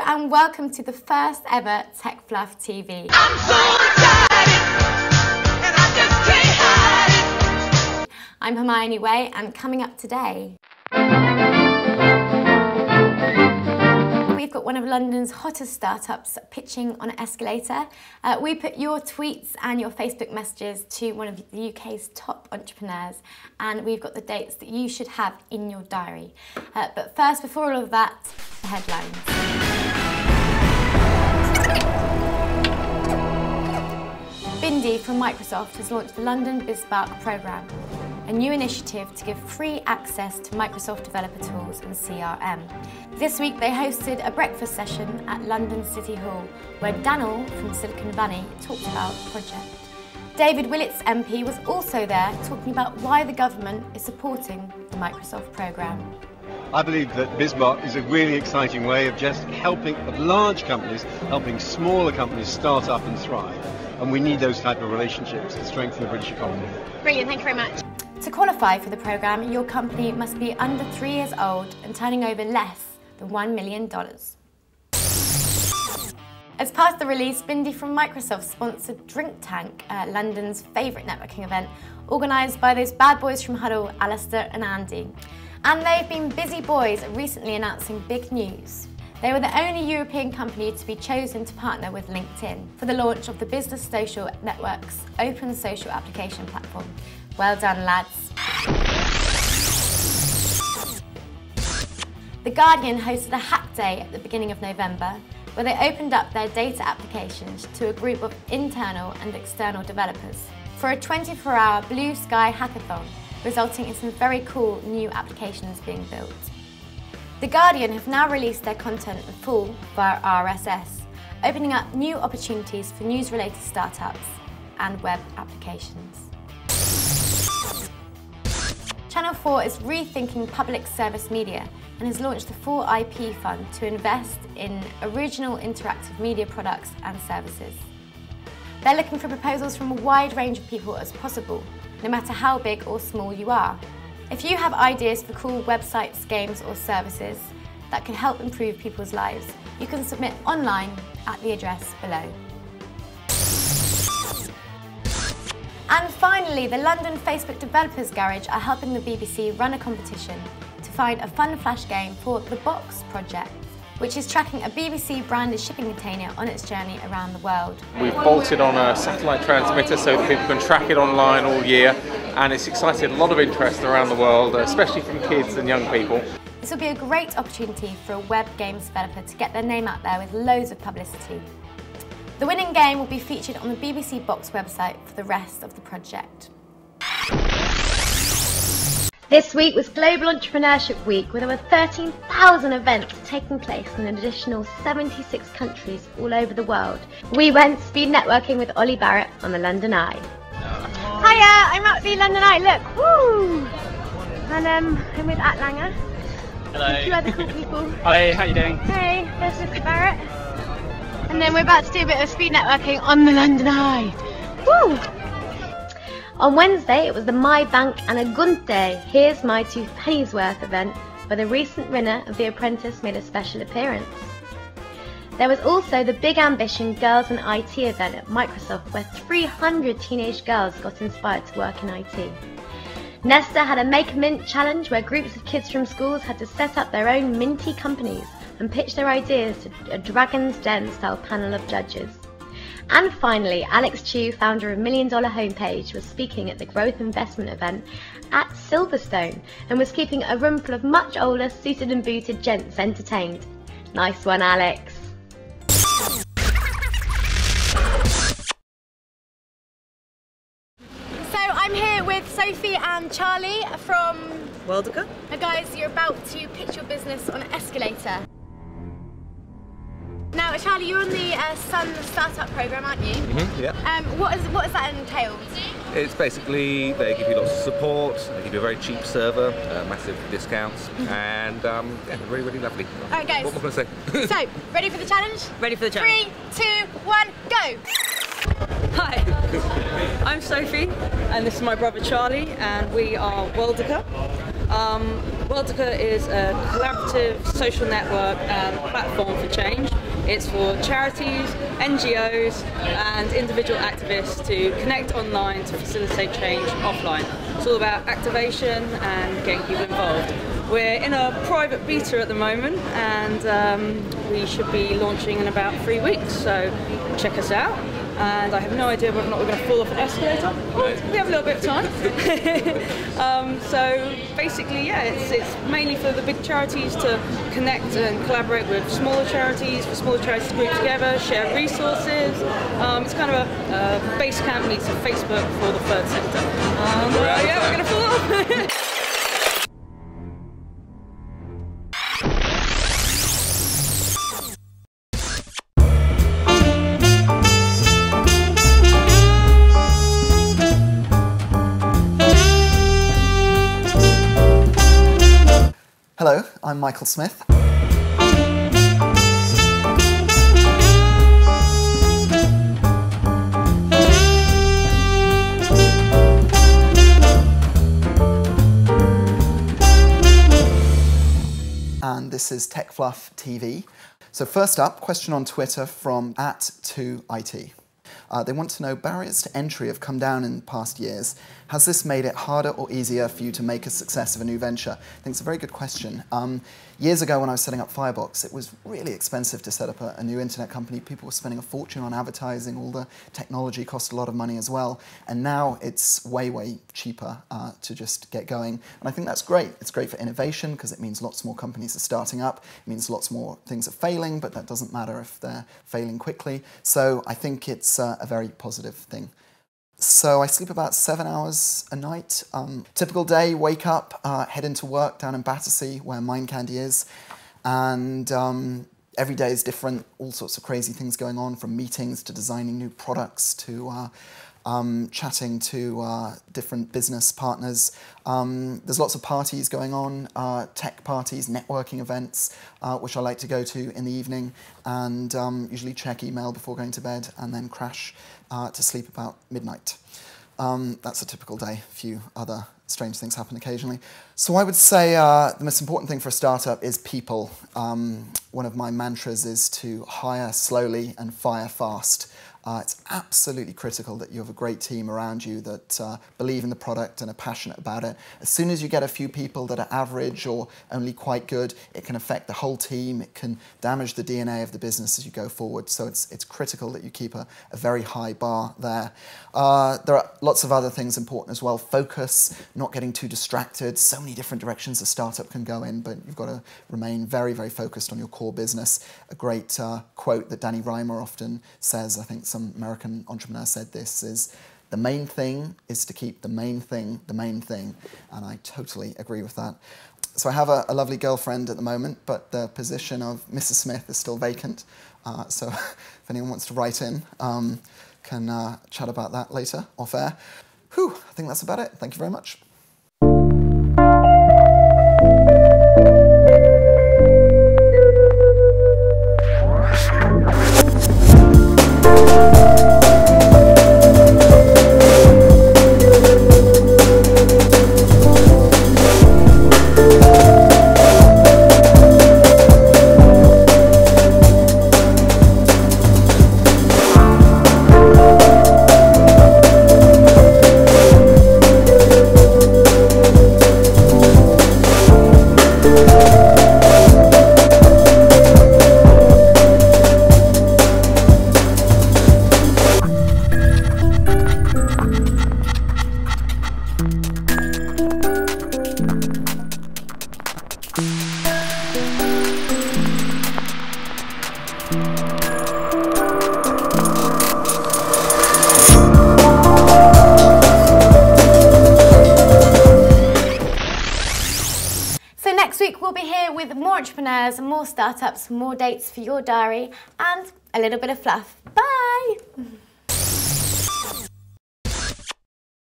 and welcome to the first ever Tech Fluff TV. I'm so excited, and I just can't hide it. I'm Hermione Way, and coming up today, we've got one of London's hottest startups pitching on an escalator. We put your tweets and your Facebook messages to one of the UK's top entrepreneurs, and we've got the dates that you should have in your diary. But first, before all of that, the headlines. Bindi from Microsoft has launched the London BizSpark programme, a new initiative to give free access to Microsoft developer tools and CRM. This week they hosted a breakfast session at London City Hall where Daniel from Silicon Valley talked about the project. David Willett's MP was also there talking about why the government is supporting the Microsoft programme. I believe that BizBot is a really exciting way of just helping large companies, helping smaller companies start up and thrive. And we need those type of relationships to strengthen the British economy. Brilliant, thank you very much. To qualify for the programme, your company must be under 3 years old and turning over less than $1 million. As part of the release, Bindi from Microsoft sponsored Drink Tank, London's favourite networking event, organised by those bad boys from Huddle, Alistair and Andy. And they've been busy boys recently announcing big news. They were the only European company to be chosen to partner with LinkedIn for the launch of the Business Social Network's open social application platform. Well done, lads. The Guardian hosted a hack day at the beginning of November where they opened up their data applications to a group of internal and external developers for a 24-hour blue sky hackathon, resulting in some very cool new applications being built. The Guardian have now released their content in full via RSS, opening up new opportunities for news-related startups and web applications. Channel 4 is rethinking public service media and has launched the 4IP Fund to invest in original interactive media products and services. They're looking for proposals from a wide range of people as possible, no matter how big or small you are. If you have ideas for cool websites, games or services that can help improve people's lives, you can submit online at the address below. And finally, the London Facebook Developers Garage are helping the BBC run a competition to find a fun flash game for the Box project, which is tracking a BBC-branded shipping container on its journey around the world. We've bolted on a satellite transmitter so that people can track it online all year, and it's excited a lot of interest around the world, especially from kids and young people. This will be a great opportunity for a web games developer to get their name out there with loads of publicity. The winning game will be featured on the BBC Box website for the rest of the project. This week was Global Entrepreneurship Week, with over 13,000 events taking place in an additional 76 countries all over the world. We went speed networking with Ollie Barrett on the London Eye. Hiya, I'm at the London Eye, look, woo! And I'm with Atlanger. Hello. A few other cool people. Hi, how you doing? Hey, there's Mr. Barrett. And then we're about to do a bit of speed networking on the London Eye. Woo! On Wednesday, it was the My Bank and a Gunte Here's My 2 Pennies Worth event, where the recent winner of The Apprentice made a special appearance. There was also the Big Ambition Girls in IT event at Microsoft, where 300 teenage girls got inspired to work in IT. Nesta had a Make a Mint challenge, where groups of kids from schools had to set up their own minty companies and pitch their ideas to a Dragon's Den style panel of judges. And finally, Alex Chu, founder of $1 Million Homepage, was speaking at the Growth Investment event at Silverstone and was keeping a room full of much older, suited and booted gents entertained. Nice one, Alex. So I'm here with Sophie and Charlie from Worldica. Now guys, you're about to pitch your business on an escalator. Now, Charlie, you're on the Sun Startup Programme, aren't you? Yeah. What does that entail? It's basically, they give you lots of support, they give you a very cheap server, massive discounts, and yeah, really, really lovely. Alright guys. What can I say? So, ready for the challenge? Ready for the challenge. 3, 2, 1, go! Hi, I'm Sophie, and this is my brother Charlie, and we are Worldica. Worldica is a collaborative social network and platform for change. It's for charities, NGOs and individual activists to connect online to facilitate change offline. It's all about activation and getting people involved. We're in a private beta at the moment and we should be launching in about 3 weeks, so check us out. And I have no idea whether or not we're going to fall off an escalator. We have a little bit of time. So basically, yeah, it's mainly for the big charities to connect and collaborate with smaller charities, for smaller charities to group together, share resources. It's kind of a base camp meets a Facebook for the third sector. Yeah, we're going to fall off. Hello, I'm Michael Smith. And this is Tech Fluff TV. So first up, question on Twitter from @2IT. They want to know, barriers to entry have come down in past years. Has this made it harder or easier for you to make a success of a new venture? I think it's a very good question. Years ago when I was setting up Firebox, it was really expensive to set up a new internet company. People were spending a fortune on advertising, all the technology cost a lot of money as well. And now it's way, way cheaper to just get going. And I think that's great. It's great for innovation because it means lots more companies are starting up. It means lots more things are failing, but that doesn't matter if they're failing quickly. So I think it's a very positive thing. So I sleep about 7 hours a night. Typical day, wake up, head into work down in Battersea where Mind Candy is. And every day is different, all sorts of crazy things going on, from meetings to designing new products to chatting to different business partners. There's lots of parties going on, tech parties, networking events, which I like to go to in the evening, and usually check email before going to bed and then crash to sleep about midnight. That's a typical day. A few other strange things happen occasionally. So I would say the most important thing for a startup is people. One of my mantras is to hire slowly and fire fast. It's absolutely critical that you have a great team around you that believe in the product and are passionate about it. As soon as you get a few people that are average or only quite good, it can affect the whole team. It can damage the DNA of the business as you go forward. So it's critical that you keep a very high bar there. There are lots of other things important as well. Focus, not getting too distracted. So many different directions a startup can go in, but you've got to remain very, very focused on your core business. A great quote that Danny Reimer often says, I think some American entrepreneur said this, is the main thing is to keep the main thing, and I totally agree with that. So I have a lovely girlfriend at the moment, but the position of Mrs. Smith is still vacant, so if anyone wants to write in, can chat about that later, off air. Whew, I think that's about it. Thank you very much. Next week we'll be here with more entrepreneurs, more startups, more dates for your diary, and a little bit of fluff. Bye!